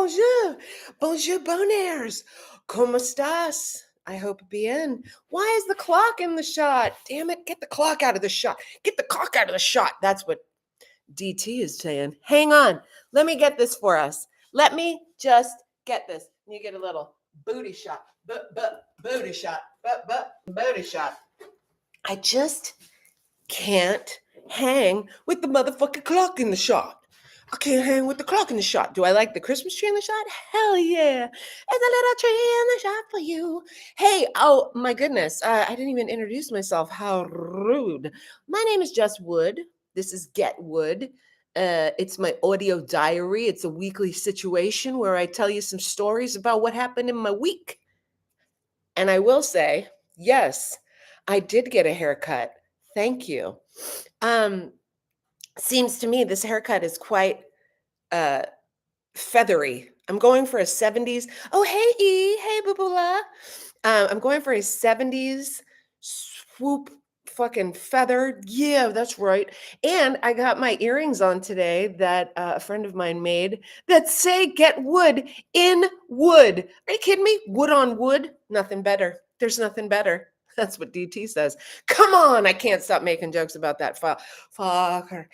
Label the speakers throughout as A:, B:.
A: bonjour. Bonjour Boners. ¿Cómo estás? I hope bien. Why is the clock in the shot? Damn it, get the clock out of the shot. Get the clock out of the shot. That's what DT is saying. Hang on. Let me get this for us. Let me just get this. You get a little booty shot. Booty shot. Booty shot. I just can't hang with the motherfucking clock in the shot. I can't hang with the clock in the shot. Do I like the Christmas tree in the shot? Hell yeah. It's a little tree in the shot for you. Hey, oh my goodness. I didn't even introduce myself. How rude. My name is Jess Wood. This is Get Wood. It's my audio diary. It's a weekly situation where I tell you some stories about what happened in my week. And I will say, yes, I did get a haircut. Thank you. Seems to me this haircut is quite feathery. I'm going for a 70s. Oh, hey, E. Hey, Bubula. I'm going for a 70s swoop fucking feather. Yeah, that's right. And I got my earrings on today that a friend of mine made that say get wood in wood. Are you kidding me? Wood on wood? Nothing better. There's nothing better. That's what DT says. Come on, I can't stop making jokes about that fucker.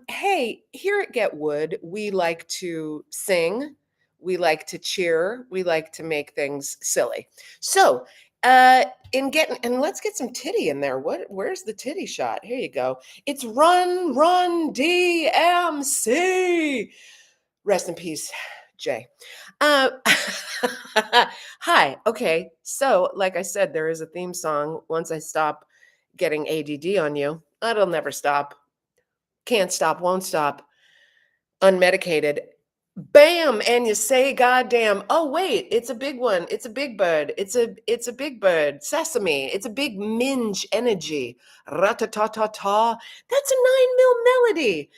A: Hey, here at Get Wood, we like to sing, we like to cheer, we like to make things silly. So, let's get some titty in there. Where's the titty shot? Here you go. It's Run, Run, DMC. Rest in peace, Jay. Hi. Okay. So, like I said, there is a theme song. Once I stop getting ADD on you, it'll never stop. Can't stop, won't stop. Unmedicated. Bam! And you say, goddamn. Oh, wait, it's a big one. It's a big bird. It's a big bird. Sesame. It's a big minge energy. Ra-ta-ta-ta-ta. That's a 9-mil melody.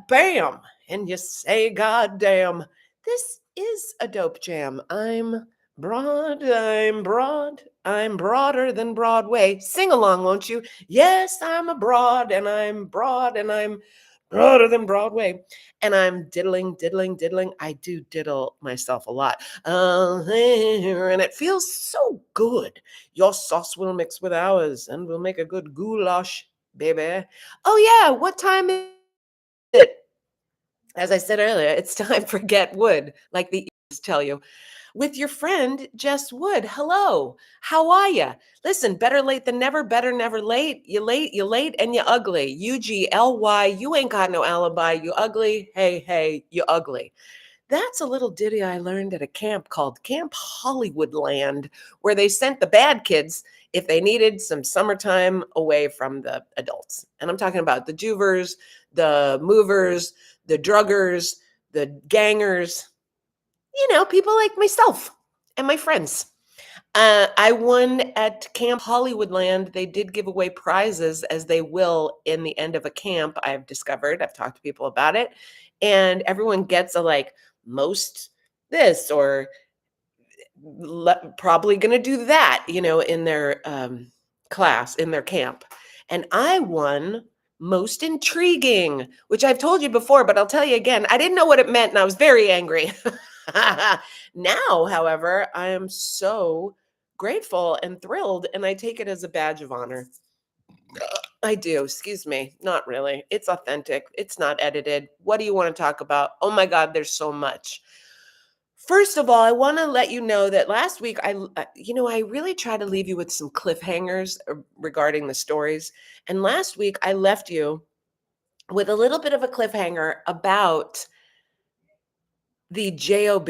A: Bam! And you say, goddamn. This is a dope jam. I'm broader than Broadway. Sing along, won't you? Yes, I'm a broad, and I'm broad, and I'm broader than Broadway. And I'm diddling. I do diddle myself a lot. And it feels so good. Your sauce will mix with ours, and we'll make a good goulash, baby. Oh, yeah, what time is it? As I said earlier, it's time for Get Wood, like the tell you, with your friend Jess Wood. Hello, how are you? Listen, better late than never, better never late. You late, and you ugly. UGLY, you ain't got no alibi. You ugly. Hey, you ugly. That's a little ditty I learned at a camp called Camp Hollywoodland, where they sent the bad kids if they needed some summertime away from the adults. And I'm talking about the juvers, the movers, the druggers, the gangers, people like myself and my friends. I won at Camp Hollywoodland. They did give away prizes, as they will in the end of a camp, I've discovered. I've talked to people about it. And everyone gets a most this or probably going to do that, in their class, in their camp. And I won most intriguing, which I've told you before, but I'll tell you again. I didn't know what it meant, and I was very angry. Now, however, I am so grateful and thrilled, and I take it as a badge of honor. I do. Excuse me. Not really. It's authentic. It's not edited. What do you want to talk about? Oh my God, there's so much. First of all, I want to let you know that last week, I really try to leave you with some cliffhangers regarding the stories. And last week, I left you with a little bit of a cliffhanger about the JOB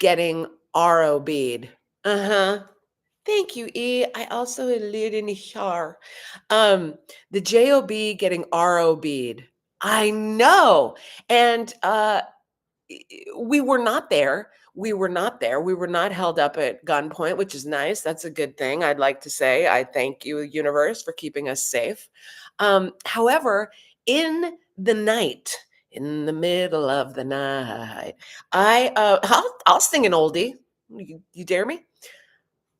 A: getting ROB'd. Thank you, E. I also live in Ishar. The JOB getting ROB'd. I know. And we were not there. We were not held up at gunpoint, which is nice. That's a good thing. I'd like to say I thank you, universe, for keeping us safe. However, in the middle of the night, I'll sing an oldie. You dare me?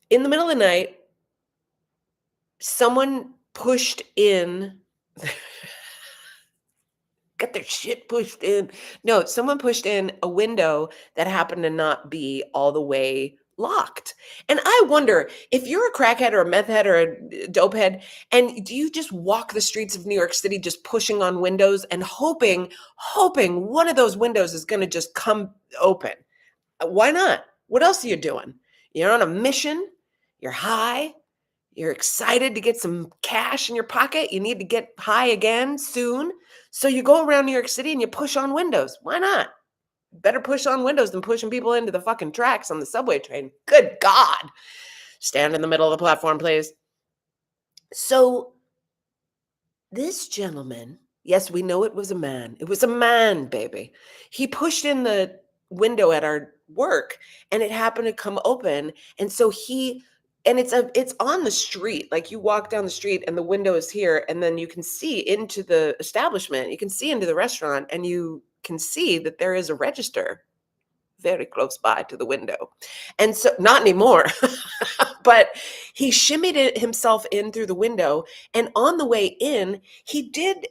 A: In the middle of the night, someone pushed in. Get their shit pushed in. No, someone pushed in a window that happened to not be all the way locked. And I wonder if you're a crackhead or a meth head or a dope head, and do you just walk the streets of New York City just pushing on windows and hoping one of those windows is going to just come open? Why not? What else are you doing? You're on a mission, you're high, you're excited to get some cash in your pocket. You need to get high again soon. So you go around New York City and you push on windows. Why not? Better push on windows than pushing people into the fucking tracks on the subway train. Good God. Stand in the middle of the platform, please. So this gentleman, yes, we know it was a man. It was a man, baby. He pushed in the window at our work and it happened to come open. And so it's on the street. Like you walk down the street and the window is here, and then you can see into the establishment. You can see into the restaurant, and you can see that there is a register very close by to the window. And so, not anymore, but he shimmied himself in through the window. And on the way in, he did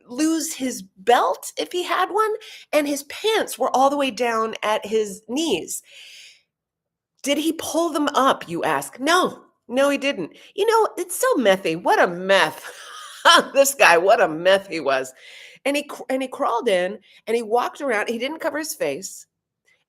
A: lose his belt if he had one, and his pants were all the way down at his knees. Did he pull them up, you ask? No, he didn't. It's so methy. What a meth. This guy, what a meth he was. And he crawled in and he walked around. He didn't cover his face.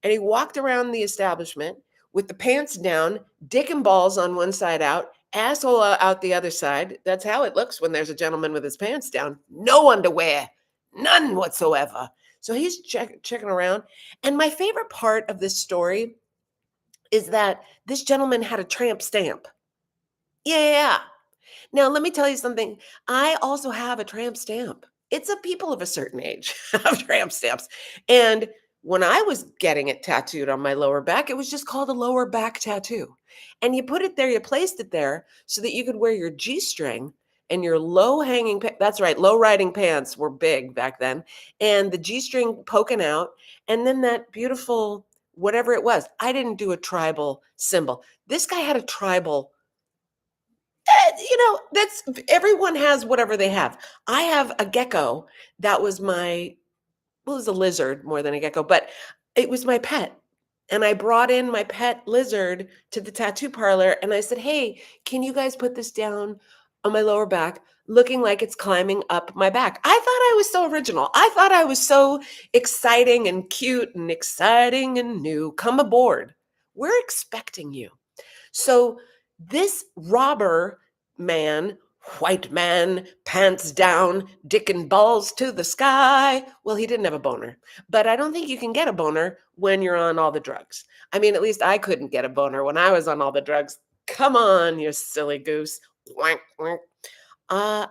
A: And he walked around the establishment with the pants down, dick and balls on one side out, asshole out the other side. That's how it looks when there's a gentleman with his pants down. No underwear, none whatsoever. So he's checking around. And my favorite part of this story is that this gentleman had a tramp stamp. Yeah. Now, let me tell you something. I also have a tramp stamp. It's a people of a certain age have tramp stamps. And when I was getting it tattooed on my lower back, it was just called a lower back tattoo. And you put it there, you placed it there so that you could wear your G-string and your low-hanging, that's right, low-riding pants were big back then, and the G-string poking out, and then that beautiful, whatever it was. I didn't do a tribal symbol. This guy had a tribal. That's everyone has whatever they have. I have a gecko that was it was a lizard more than a gecko, but it was my pet. And I brought in my pet lizard to the tattoo parlor and I said, hey, can you guys put this down on my lower back looking like it's climbing up my back? I thought I was so original. I thought I was so exciting and cute and exciting and new. Come aboard. We're expecting you. So this robber man, white man, pants down, dick and balls to the sky. Well, he didn't have a boner, but I don't think you can get a boner when you're on all the drugs. I mean, at least I couldn't get a boner when I was on all the drugs. Come on, you silly goose. Wank, wank.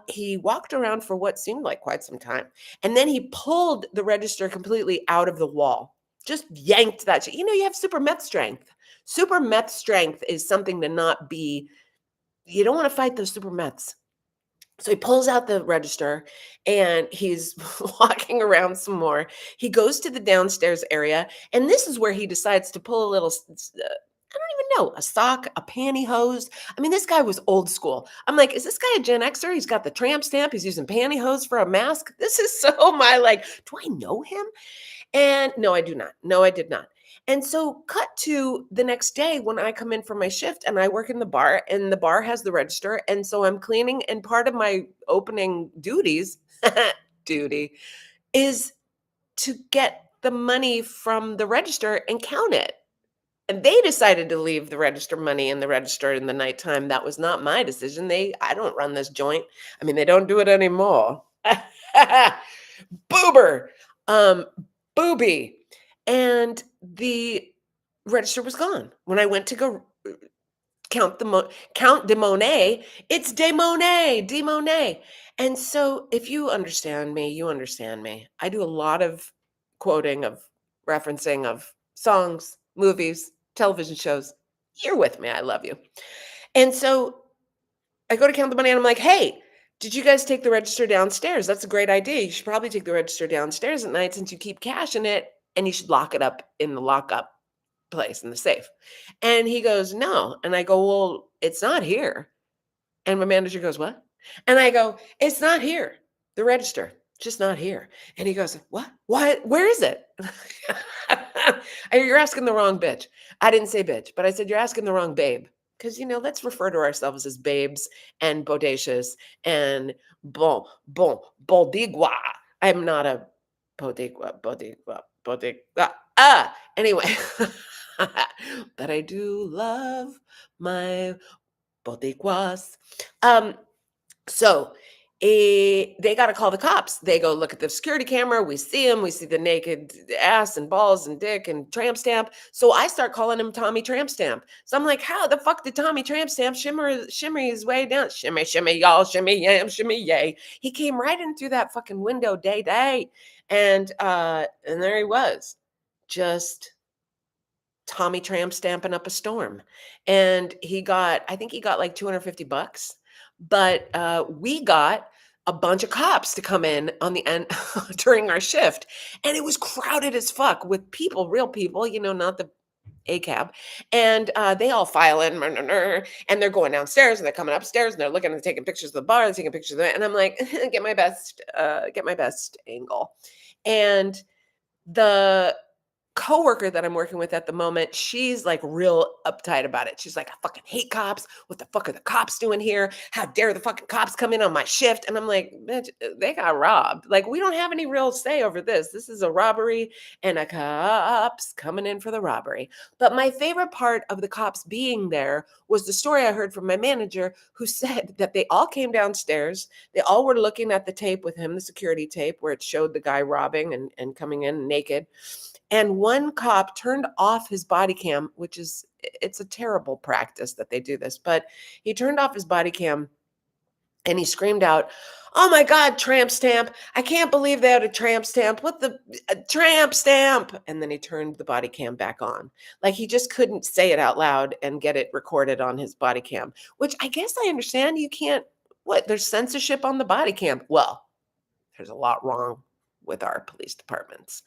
A: He walked around for what seemed like quite some time. And then he pulled the register completely out of the wall. Just yanked that shit. You have super meth strength. Super meth strength is something to not be, you don't want to fight those super meths. So he pulls out the register and he's walking around some more. He goes to the downstairs area, and this is where he decides to pull a little, I don't even know, a sock, a pantyhose. I mean, this guy was old school. I'm like, is this guy a Gen Xer? He's got the tramp stamp. He's using pantyhose for a mask. This is so do I know him? And no, I do not. No, I did not. And so cut to the next day when I come in for my shift and I work in the bar, and the bar has the register. And so I'm cleaning, and part of my opening duty is to get the money from the register and count it. And they decided to leave the register money in the register in the nighttime. That was not my decision. I don't run this joint. I mean, they don't do it anymore. Boober. Booby. And the register was gone. When I went to go count de Monet, it's de Monet. And so if you understand me, you understand me. I do a lot of quoting, of referencing of songs, movies, television shows. You're with me. I love you. And so I go to count the money and I'm like, hey, did you guys take the register downstairs? That's a great idea. You should probably take the register downstairs at night since you keep cash in it, and you should lock it up in the lockup place in the safe. And he goes, no. And I go, well, it's not here. And my manager goes, what? And I go, it's not here, the register. just not here. And he goes, what? Why? Where is it? You're asking the wrong bitch. I didn't say bitch, but I said, you're asking the wrong babe. Because, let's refer to ourselves as babes and bodacious and bodigua. I'm not a bodigua. Anyway, but I do love my bodiguas. So they got to call the cops. They go look at the security camera. We see him. We see the naked ass and balls and dick and tramp stamp. So I start calling him Tommy Tramp Stamp. So I'm like, how the fuck did Tommy Tramp Stamp shimmy his way down? Shimmy, shimmy, y'all, shimmy, yam, shimmy, yay. He came right in through that fucking window, day. And there he was, just Tommy Tramp stamping up a storm. And I think he got like $250. But we got a bunch of cops to come in on the end during our shift. And it was crowded as fuck with people, real people, not the ACAB. And they all file in and they're going downstairs and they're coming upstairs and they're looking and taking pictures of the bar and taking pictures of it. And I'm like, get my best angle. And the coworker that I'm working with at the moment, she's like real uptight about it. She's like, I fucking hate cops. What the fuck are the cops doing here? How dare the fucking cops come in on my shift? And I'm like, bitch, they got robbed. Like, we don't have any real say over this. This is a robbery and a cops coming in for the robbery. But my favorite part of the cops being there was the story I heard from my manager, who said that they all came downstairs. They all were looking at the tape with him, the security tape where it showed the guy robbing and coming in naked. And one cop turned off his body cam, it's a terrible practice that they do this, but he turned off his body cam and he screamed out, oh my God, tramp stamp. I can't believe they had a tramp stamp. What the tramp stamp? And then he turned the body cam back on. Like, he just couldn't say it out loud and get it recorded on his body cam, which I guess I understand. You can't, there's censorship on the body cam. Well, there's a lot wrong with our police departments.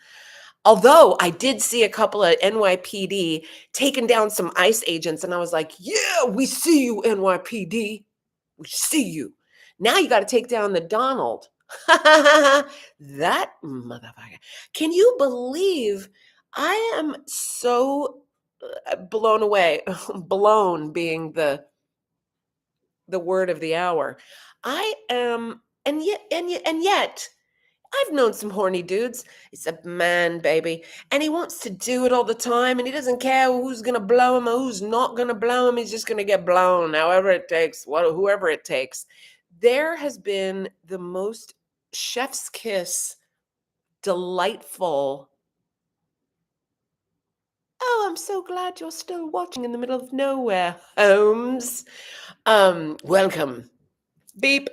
A: Although I did see a couple of NYPD taking down some ICE agents, and I was like, yeah, we see you, NYPD. We see you. Now you got to take down the Donald. That motherfucker. Can you believe I am so blown away, blown being the word of the hour. I am, and yet, I've known some horny dudes. He's a man, baby. And he wants to do it all the time. And he doesn't care who's going to blow him or who's not going to blow him. He's just going to get blown, however it takes, whoever it takes. There has been the most chef's kiss, delightful. Oh, I'm so glad you're still watching in the middle of nowhere, Holmes. Welcome. Beep.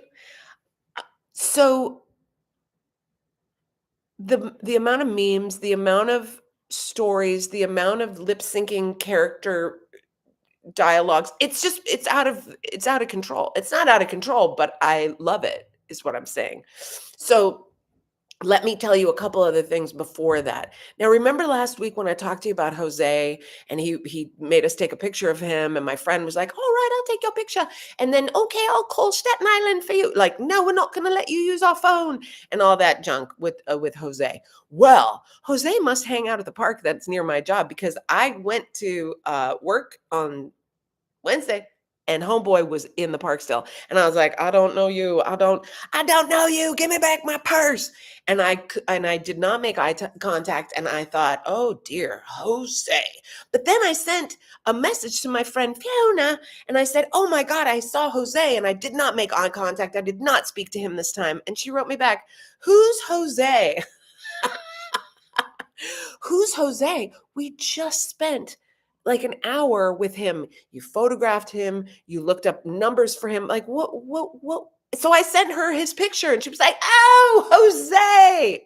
A: So the amount of memes, the amount of stories, the amount of lip syncing character dialogues, it's out of control. It's not out of control, but I love it, is what I'm saying. So let me tell you a couple other things before that. Now, remember last week when I talked to you about Jose and he made us take a picture of him, and my friend was like, all right, I'll take your picture. And then, okay, I'll call Staten Island for you. Like, no, we're not going to let you use our phone and all that junk with Jose. Well, Jose must hang out at the park that's near my job, because I went to work on Wednesday and homeboy was in the park still. And I was like, I don't know you. I don't know you. Give me back my purse. And I did not make eye contact. And I thought, oh dear, Jose. But then I sent a message to my friend Fiona and I said, oh my God, I saw Jose. And I did not make eye contact. I did not speak to him this time. And she wrote me back, who's Jose? Who's Jose? We just spent like an hour with him. You photographed him. You looked up numbers for him. Like, what? So I sent her his picture and she was like, oh, Jose.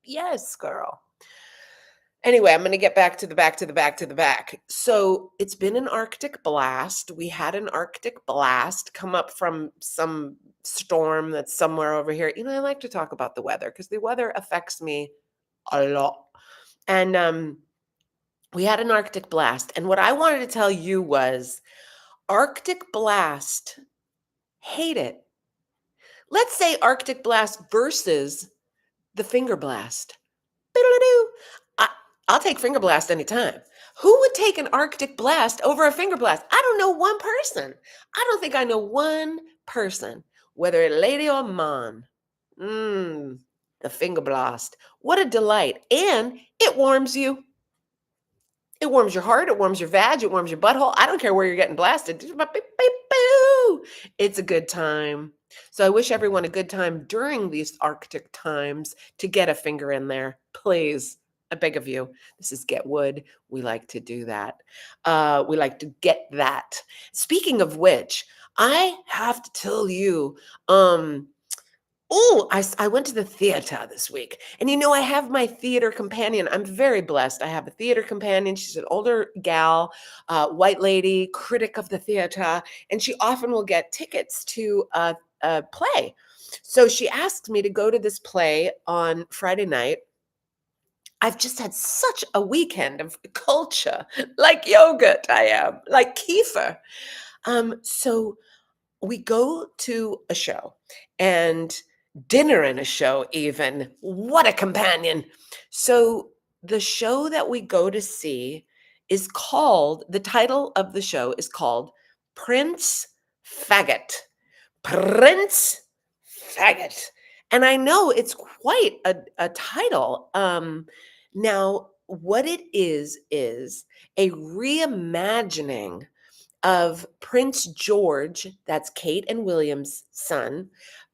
A: Yes, girl. Anyway, I'm going to get back to the back. So it's been an Arctic blast. We had an Arctic blast come up from some storm that's somewhere over here. I like to talk about the weather because the weather affects me a lot. And we had an Arctic blast. And what I wanted to tell you was Arctic blast, hate it. Let's say Arctic blast versus the finger blast. Boodle-doo. I, I'll take finger blast anytime. Who would take an Arctic blast over a finger blast? I don't know one person. I don't think I know one person, whether a lady or man. The finger blast. What a delight. And it warms you. It warms your heart. It warms your vag. It warms your butthole. I don't care where you're getting blasted. It's a good time. So I wish everyone a good time during these Arctic times to get a finger in there. Please, I beg of you. This is Get Wood. We like to do that. We like to get that. Speaking of which, I have to tell you, I went to the theater this week. And I have my theater companion. I'm very blessed. I have a theater companion. She's an older gal, white lady, critic of the theater. And she often will get tickets to a play. So she asked me to go to this play on Friday night. I've just had such a weekend of culture, like yogurt I am, like kefir. So we go to a show and dinner in a show even. What a companion. So the show that we go to see the title of the show is called Prince Faggot. Prince Faggot. And I know it's quite a title. Now, what it is a reimagining of Prince George, that's Kate and William's son,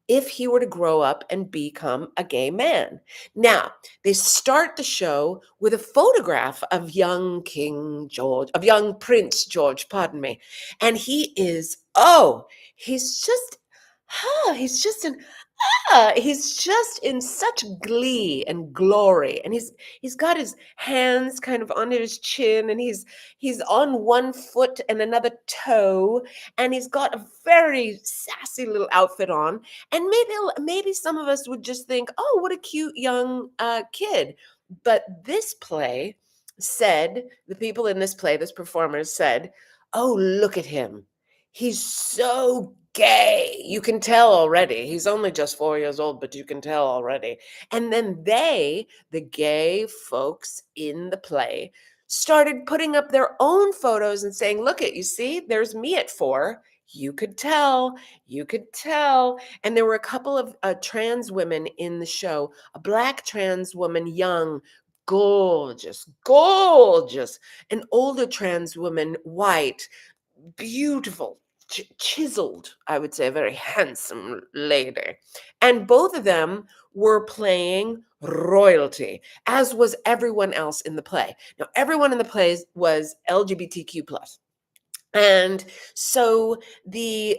A: if he were to grow up and become a gay man. Now, they start the show with a photograph of young Prince George, pardon me. And he's just in such glee and glory, and he's got his hands kind of under his chin, and he's on one foot and another toe, and he's got a very sassy little outfit on. And maybe some of us would just think, oh, what a cute young kid. But this people in this play, this performers said, oh, look at him. He's so gay. You can tell already. He's only just 4 years old, but you can tell already. And then the gay folks in the play, started putting up their own photos and saying, look you see, there's me at 4. You could tell. And there were a couple of trans women in the show, a Black trans woman, young, gorgeous, an older trans woman, white, beautiful, chiseled, I would say, a very handsome lady. And both of them were playing royalty, as was everyone else in the play. Now, everyone in the play was LGBTQ+. And so the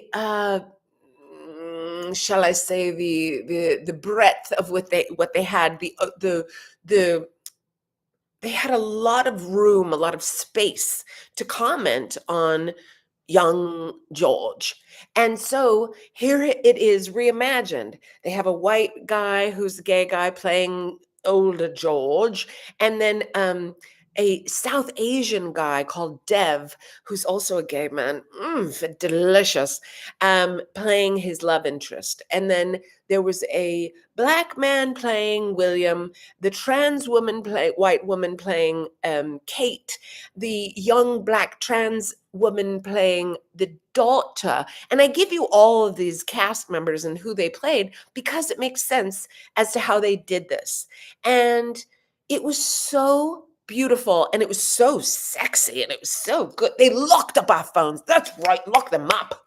A: shall I say the breadth of what they had, they had a lot of room, a lot of space to comment on young George. And so here it is reimagined. They have a white guy who's a gay guy playing older George, and then a South Asian guy called Dev, who's also a gay man, delicious, playing his love interest. And then there was a Black man playing William, the trans white woman playing Kate, the young Black trans woman playing the daughter. And I give you all of these cast members and who they played because it makes sense as to how they did this. And it was so beautiful, and it was so sexy, and it was so good. They locked up our phones. That's right, lock them up.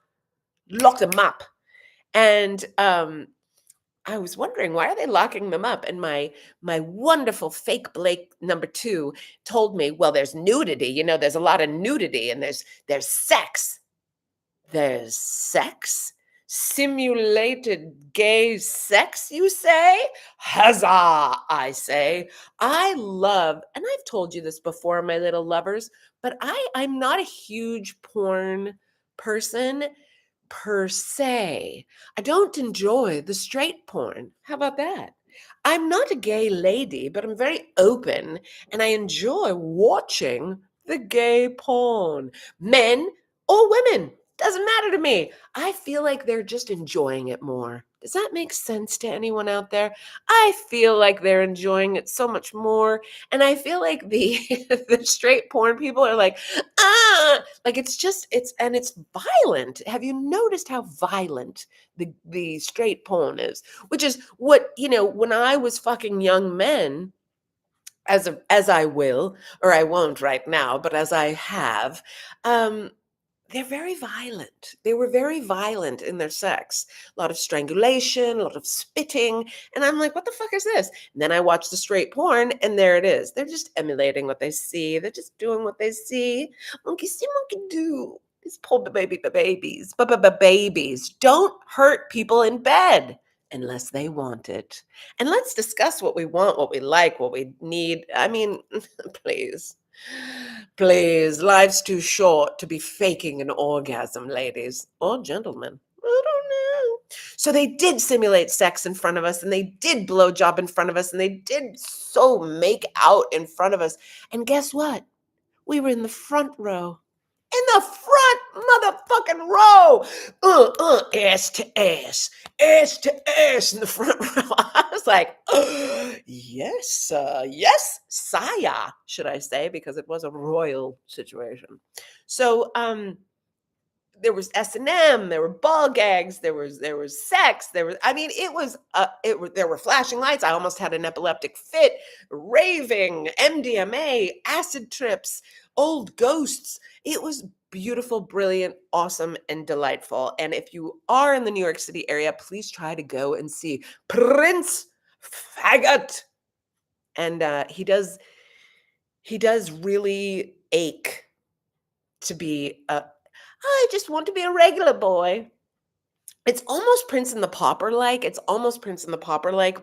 A: And I was wondering, why are they locking them up? And my wonderful fake Blake number 2 told me, well, there's nudity. There's a lot of nudity, and there's sex. There's sex? Simulated gay sex, you say? Huzzah, I say. I love, and I've told you this before, my little lovers, but I'm not a huge porn person per se. I don't enjoy the straight porn. How about that? I'm not a gay lady, but I'm very open, and I enjoy watching the gay porn. Men or women, doesn't matter to me. I feel like they're just enjoying it more. Does that make sense to anyone out there? I feel like they're enjoying it so much more. And I feel like the the straight porn people are like, like it's violent. Have you noticed how violent the straight porn is? Which is what, when I was fucking young men, as I will, or I won't right now, but as I have, um, they're very violent. They were very violent in their sex. A lot of strangulation, a lot of spitting. And I'm like, what the fuck is this? And then I watch the straight porn, and there it is. They're just emulating what they see. They're just doing what they see. Monkey see, monkey do. These poor babies. Don't hurt people in bed unless they want it. And let's discuss what we want, what we like, what we need. I mean, please. Please, life's too short to be faking an orgasm, ladies or gentlemen. I don't know. So they did simulate sex in front of us, and they did blowjob in front of us, and they did so make out in front of us. And guess what? We were in the front row. In the front motherfucking row. Ass to ass in the front row. I was like, yes, yes, sire, should I say, because it was a royal situation. So, there was S&M, there were ball gags, there was sex, there were flashing lights. I almost had an epileptic fit, raving, MDMA, acid trips, old ghosts. It was beautiful, brilliant, awesome, and delightful. And if you are in the New York City area, please try to go and see Prince Faggot. And he does really ache to be I just want to be a regular boy. It's almost Prince and the Pauper like.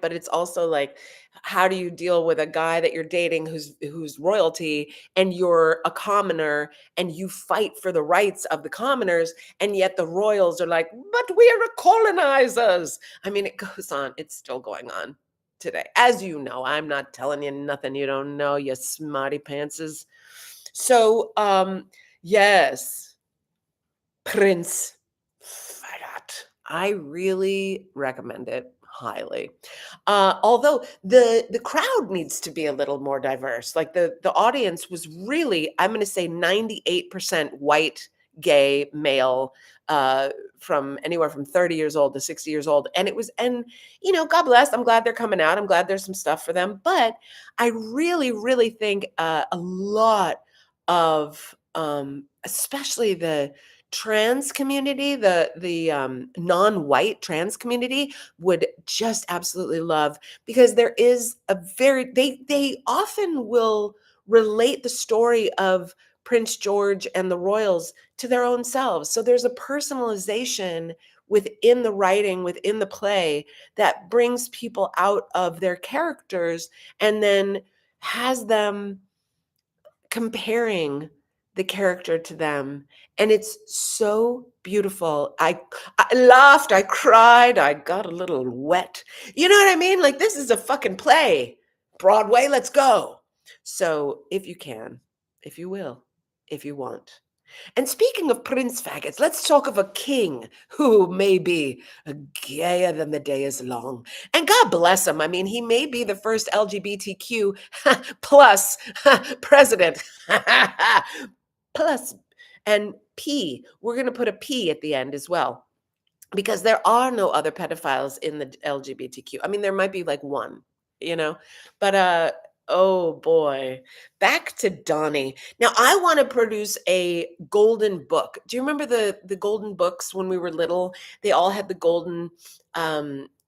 A: But it's also like, how do you deal with a guy that you're dating who's royalty, and you're a commoner, and you fight for the rights of the commoners, and yet the royals are like, but we are colonizers. I mean, it goes on. It's still going on today. As you know, I'm not telling you nothing you don't know, you smarty pantses. So, yes. Prince Faggot. I really recommend it highly. Although the crowd needs to be a little more diverse. Like the audience was really, I'm going to say 98% white, gay, male, from anywhere from 30 years old to 60 years old. And God bless. I'm glad they're coming out. I'm glad there's some stuff for them. But I really, really think a lot of, especially the trans community, the non-white trans community would just absolutely love, because there is they often will relate the story of Prince George and the royals to their own selves. So there's a personalization within the writing, within the play, that brings people out of their characters and then has them comparing the character to them. And it's so beautiful. I laughed, I cried, I got a little wet. You know what I mean? Like, this is a fucking play. Broadway, let's go. So if you can, if you will, if you want. And speaking of Prince Faggots, let's talk of a king who may be gayer than the day is long. And God bless him. I mean, he may be the first LGBTQ plus president. Plus, and P, we're going to put a P at the end as well, because there are no other pedophiles in the LGBTQ. I mean, there might be like one, but oh boy, back to Donnie. Now, I want to produce a golden book. Do you remember the golden books when we were little? They all had the golden,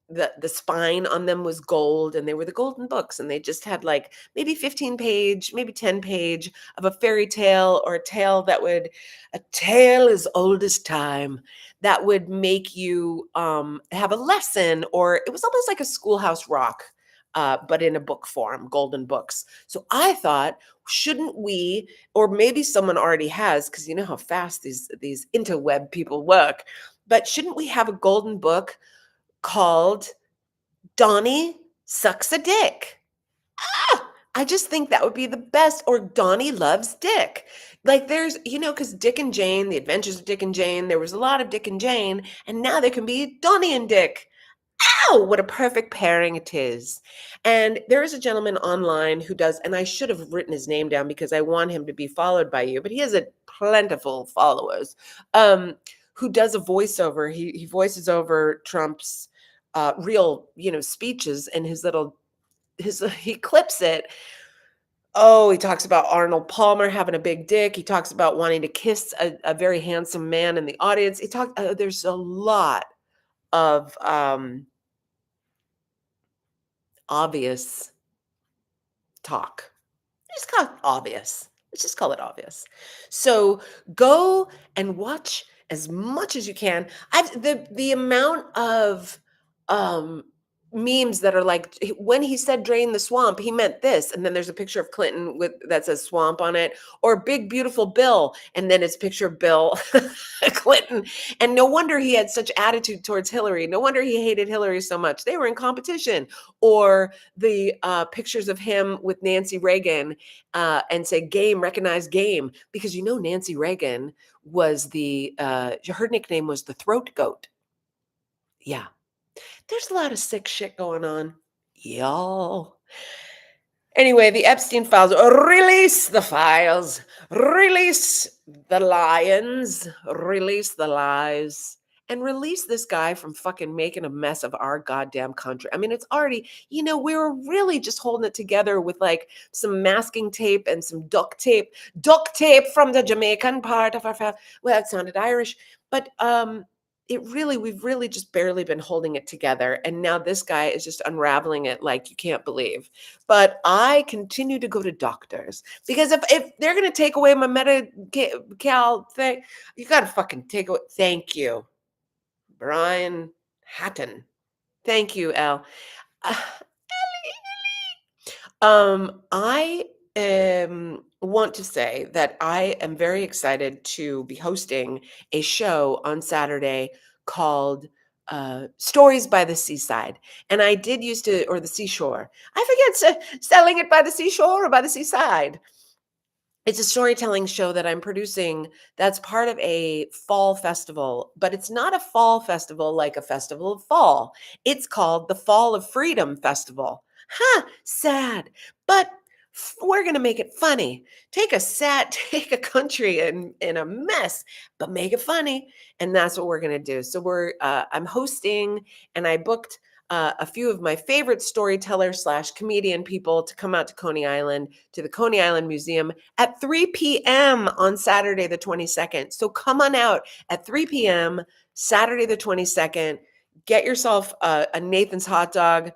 A: the spine on them was gold, and they were the golden books, and they just had like maybe 15 page, maybe 10 page of a fairy tale, or a tale a tale as old as time, that would make you have a lesson, or it was almost like a Schoolhouse Rock, but in a book form, golden books. So I thought, shouldn't we, or maybe someone already has, because you know how fast these interweb people work, but shouldn't we have a golden book called Donnie Sucks a Dick? I just think that would be the best. Or Donnie Loves Dick. Like, there's, because Dick and Jane, The Adventures of Dick and Jane, there was a lot of Dick and Jane, and now there can be Donnie and Dick. Ow, what a perfect pairing it is. And there is a gentleman online who does, and I should have written his name down because I want him to be followed by you, but he has a plentiful followers, who does a voiceover. He voices over Trump's real, speeches, and he clips it. Oh, he talks about Arnold Palmer having a big dick. He talks about wanting to kiss a very handsome man in the audience. There's a lot of obvious talk. Just call it obvious. Let's just call it obvious. So go and watch as much as you can. The amount of um memes that are like, when he said drain the swamp, he meant this, and then there's a picture of Clinton with that says swamp on it, or big beautiful Bill, and then it's a picture of Bill Clinton. And no wonder he had such attitude towards Hillary. No wonder he hated Hillary so much. They were in competition. Or the pictures of him with Nancy Reagan, and say game, recognize game, because Nancy Reagan was her nickname was the throat goat. Yeah. There's a lot of sick shit going on, y'all. Anyway, the Epstein files. Release the files. Release the lions. Release the lies. And release this guy from fucking making a mess of our goddamn country. I mean, it's already, we were really just holding it together with like some masking tape and some duct tape. Duct tape from the Jamaican part of our family. Well, it sounded Irish. But we've really just barely been holding it together. And now this guy is just unraveling it like you can't believe. But I continue to go to doctors, because if they're going to take away my Medi-Cal thing, you got to fucking take away. Thank you, Brian Hatton. Thank you, Al. I want to say that I am very excited to be hosting a show on Saturday called Stories by the Seaside. And I did used to, or the seashore. I forget selling it by the seashore or by the seaside. It's a storytelling show that I'm producing that's part of a fall festival, but it's not a fall festival like a festival of fall. It's called the Fall of Freedom Festival. Sad, but we're going to make it funny. Take a country in a mess, but make it funny. And that's what we're going to do. So I'm hosting, and I booked a few of my favorite storyteller / comedian people to come out to Coney Island, to the Coney Island Museum at 3 p.m. on Saturday, the 22nd. So come on out at 3 p.m. Saturday, the 22nd. Get yourself a Nathan's hot dog.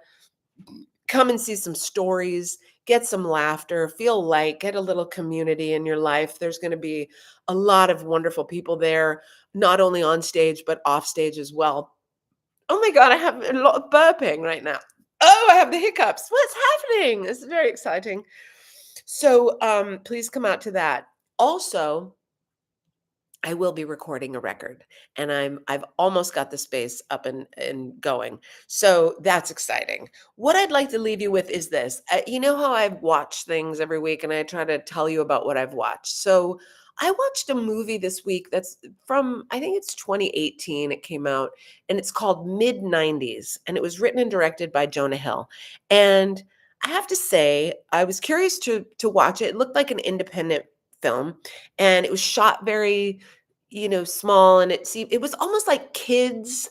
A: Come and see some stories, get some laughter, feel light, get a little community in your life. There's going to be a lot of wonderful people there, not only on stage, but off stage as well. Oh my God, I have a lot of burping right now. Oh, I have the hiccups. What's happening? This is very exciting. So please come out to that. Also, I will be recording a record, and I've almost got the space up and going. So that's exciting. What I'd like to leave you with is this. You know how I watch things every week and I try to tell you about what I've watched. So I watched a movie this week that's from, I think it's 2018. It came out, and it's called Mid-90s, and it was written and directed by Jonah Hill. And I have to say, I was curious to watch it. It looked like an independent film, and it was shot very small, and it was almost like Kids.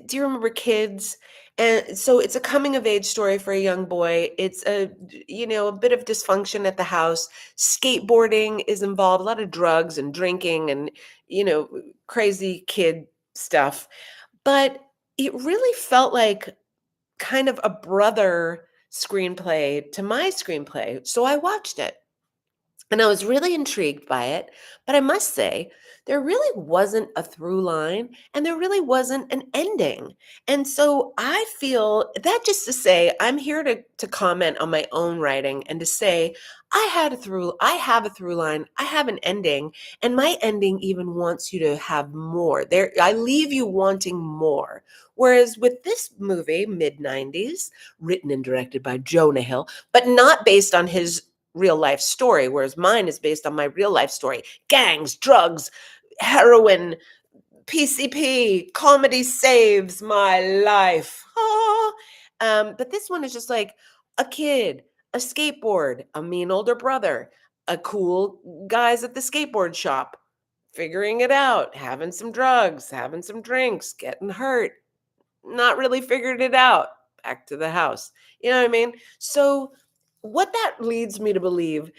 A: Do you remember Kids? And so it's a coming of age story for a young boy. It's a bit of dysfunction at the house. Skateboarding is involved, a lot of drugs and drinking and crazy kid stuff. But it really felt like kind of a brother screenplay to my screenplay. So I watched it. And I was really intrigued by it. But I must say, there really wasn't a through line, and there really wasn't an ending. And so I feel that, just to say, I'm here to comment on my own writing and to say, I have a through line, I have an ending, and my ending even wants you to have more. I leave you wanting more. Whereas with this movie, Mid-90s, written and directed by Jonah Hill, but not based on his real life story, whereas mine is based on my real life story. Gangs, drugs, heroin, PCP, comedy saves my life. Ah. But this one is just like a kid, a skateboard, a mean older brother, a cool guys at the skateboard shop, figuring it out, having some drugs, having some drinks, getting hurt, not really figured it out, back to the house. You know what I mean? So, what that leads me to believe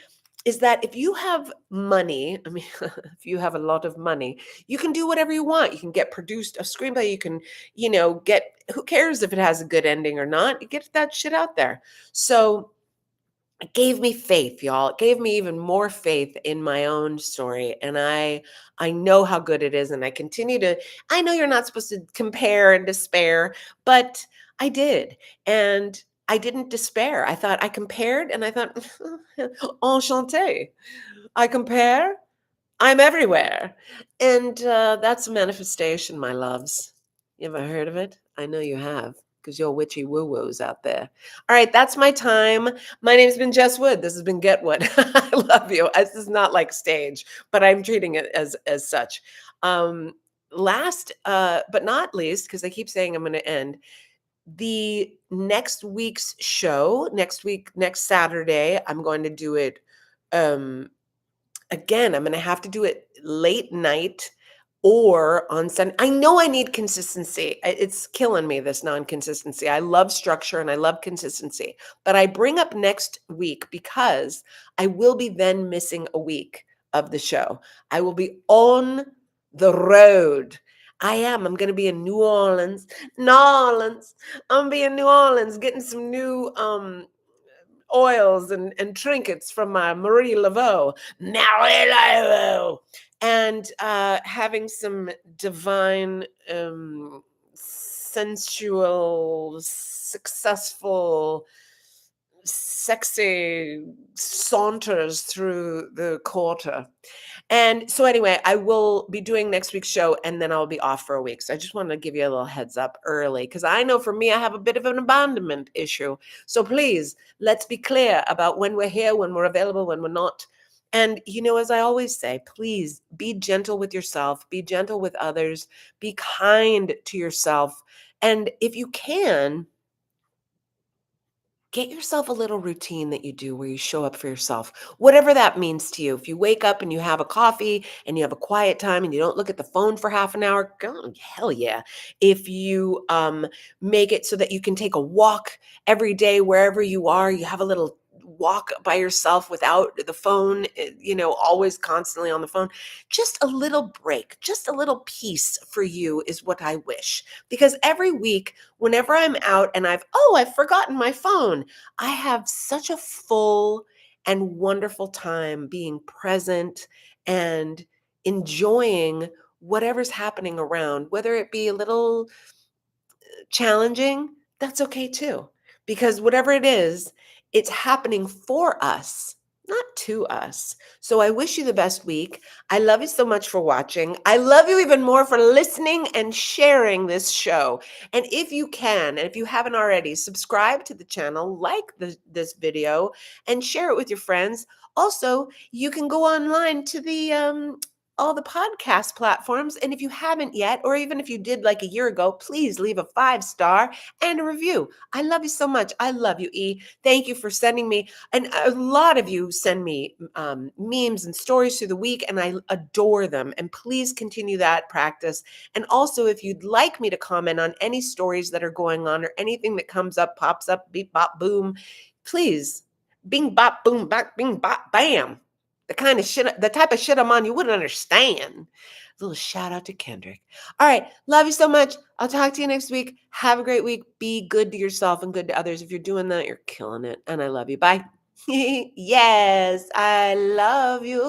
A: is that if you have money, I mean, if you have a lot of money, you can do whatever you want. You can get produced a screenplay. You can, get, who cares if it has a good ending or not? You get that shit out there. So it gave me faith, y'all. It gave me even more faith in my own story. And I know how good it is. And I continue to, I know you're not supposed to compare and despair, but I did. And I didn't despair. I thought I compared and I thought, enchanté. I compare, I'm everywhere. And that's a manifestation, my loves. You ever heard of it? I know you have, because you're witchy woo-woos out there. All right, that's my time. My name's been Jess Wood. This has been Get What. I love you. This is not like stage, but I'm treating it as such. Last but not least, because I keep saying I'm going to end, the next week's show, next Saturday, I'm going to do it. Again, I'm going to have to do it late night or on Sunday. I know I need consistency. It's killing me, this non-consistency. I love structure and I love consistency. But I bring up next week because I will be then missing a week of the show. I will be on the road. I am. I'm going to be in New Orleans. New Orleans. I'm going to be in New Orleans getting some new oils and trinkets from my Marie Laveau, and having some divine, sensual, successful, sexy saunters through the quarter. And so anyway, I will be doing next week's show and then I'll be off for a week. So I just wanted to give you a little heads up early because I know for me, I have a bit of an abandonment issue. So please, let's be clear about when we're here, when we're available, when we're not. And, as I always say, please be gentle with yourself, be gentle with others, be kind to yourself. And if you can, get yourself a little routine that you do where you show up for yourself, whatever that means to you. If you wake up and you have a coffee and you have a quiet time and you don't look at the phone for half an hour, go, hell yeah. If you make it so that you can take a walk every day, wherever you are, you have a little walk by yourself without the phone, always constantly on the phone, just a little break, just a little peace for you is what I wish. Because every week, whenever I'm out and I've forgotten my phone, I have such a full and wonderful time being present and enjoying whatever's happening around, whether it be a little challenging, that's okay too. Because whatever it is, it's happening for us, not to us. So I wish you the best week. I love you so much for watching. I love you even more for listening and sharing this show. And if you can, and if you haven't already, subscribe to the channel, like this video, and share it with your friends. Also, you can go online to the all the podcast platforms. And if you haven't yet, or even if you did like a year ago, please leave a 5-star and a review. I love you so much. I love you, E. Thank you for sending me. And a lot of you send me memes and stories through the week, and I adore them. And please continue that practice. And also, if you'd like me to comment on any stories that are going on or anything that comes up, pops up, beep, bop, boom, please, bing, bop, boom, bop, bing, bop, bam. The type of shit I'm on, you wouldn't understand. A little shout out to Kendrick. All right. Love you so much. I'll talk to you next week. Have a great week. Be good to yourself and good to others. If you're doing that, you're killing it. And I love you. Bye. Yes, I love you.